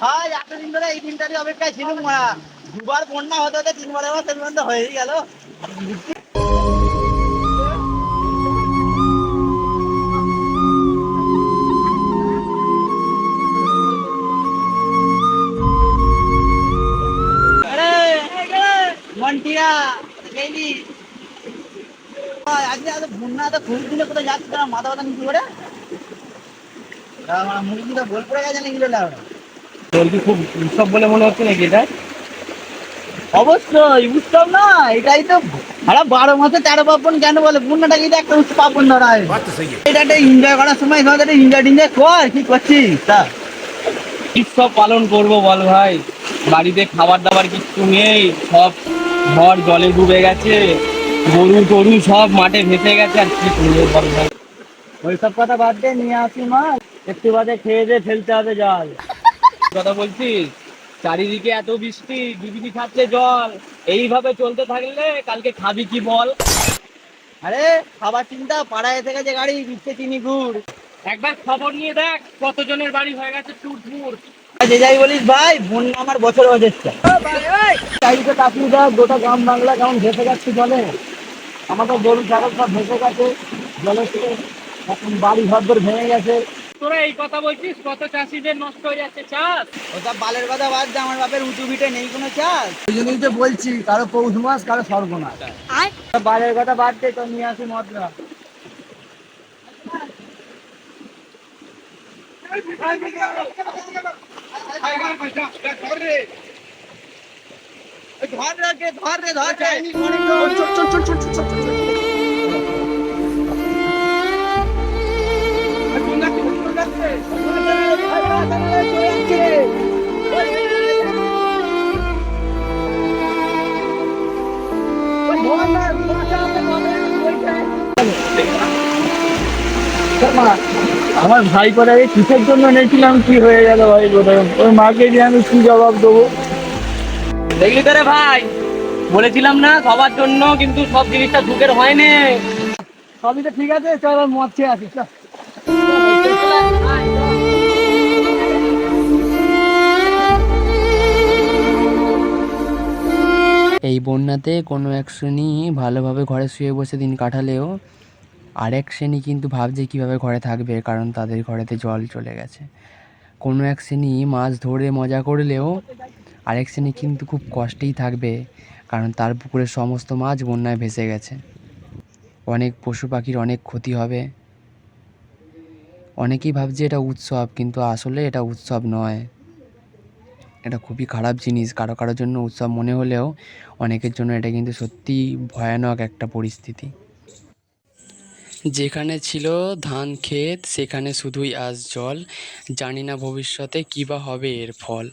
ভাই এতদিন ধরে এই দিনটারই অপেক্ষায় ছিলাম মারা, দুবার বন্যা হতে হতে তিনবারের মতো বন্ধ হয়েই গেল। মন্টিয়া গেলি আজকে এত বন্যা তো খুব দিলে কোথায় যাচ্ছে না, মাথা ব্যথা নিচু করে মুরগিটা বল পড়ে গেছে নাকি? তোর কি খুব উৎসব বলে মনে হচ্ছে নাকি এটা? অবশ্যই উৎসব না, এটাই তো। আরে 12 মাসে 13 পার্বণ কেন বলে? বন্যাটাকে তো একটা উৎসব পার্বণ ধরা হয়। এটা একটা এনজয় করার সময় সবাই একটা এনজয় টিনজয় কর। কি করছিস তা? উৎসব পালন করবো বল ভাই, বাড়িতে খাবার দাবার কিছু নেই, সব ঘর জলে ডুবে গেছে, গরু টরু সব মাঠে ভেসে গেছে, আর কি করবো বল ভাই। ওইসব কথা বাদ দিয়ে নিয়ে আসি মাছ, একটু বাদে খেয়ে দিয়ে ফেলতে হবে জল। কথা বলছিস, চারিদিকে এত বৃষ্টি, ডিবিনি খাচ্ছে জল, এইভাবে চলতে থাকলে কালকে খাবি কি বল? আরে খাবার চিন্তা, পাড়ায় এসে গেছে গাড়ি, দিচ্ছে চিনি গুড়। একবার খবর নিয়ে দেখ কতজনের বাড়ি হয়ে গেছে টুটমুর। যে যাই বলিস ভাই, বন্যা আমার বছর হচ্ছে। চারিদিকে তাপিয়ে দেখ, গোটা গ্রাম বাংলা কেমন ভেসে যাচ্ছে জলে। আমাদের গরু ছাগল সব ভেসে গেছে জলে, এখন বাড়ি ঘর দর ভেঙে গেছে। তোরা এই কথা বলছিস, কত চাষিদের নষ্ট হয়ে যাচ্ছে চাষ। ওসব বালের কথা বাদ দে, আমার বাপের উঁচু ভিটে নেই কোনো চাষ। ওই জন্যই তো বলছি, কারো পৌষ মাস কারো সর্বনাশ। বালের কথা বাদ দে, তো নিয়ে আসি মদরা। আমার ভাই করে কিসের জন্য এনেছিলাম, কি হয়ে গেল ভাই? ওই মাকে যে আমি কি জবাব দেবো? দেখলি তো রে ভাই, বলেছিলাম না সবার জন্য, কিন্তু সব জিনিসটা ঝুঁকের হয়নি। সবই তো ঠিক আছে, চল এবার মদ খেয়ে আসিস। এই বন্যাতে কোনো এক শ্রেণী ভালোভাবে ঘরে শুয়ে বসে দিন কাটালেও আরেক শ্রেণী কিন্তু ভাবছে কীভাবে ঘরে থাকবে, কারণ তাদের ঘরেতে জল চলে গেছে। কোনো এক শ্রেণী মাছ ধরে মজা করলেও আরেক শ্রেণী কিন্তু খুব কষ্টেই থাকবে, কারণ তার পুকুরের সমস্ত মাছ বন্যায় ভেসে গেছে। অনেক পশু পাখির অনেক ক্ষতি হবে। অনেকেই ভাবছে এটা উৎসব, কিন্তু আসলে এটা উৎসব নয়, এটা খুবই খারাপ জিনিস। কারো কারোর জন্য উৎসব মনে হলেও অনেকের জন্য এটা কিন্তু সত্যিই ভয়ানক একটা পরিস্থিতি। যেখানে ছিল ধান ক্ষেত সেখানে শুধুই আজ জল, জানি না ভবিষ্যতে কী বা হবে এর ফল।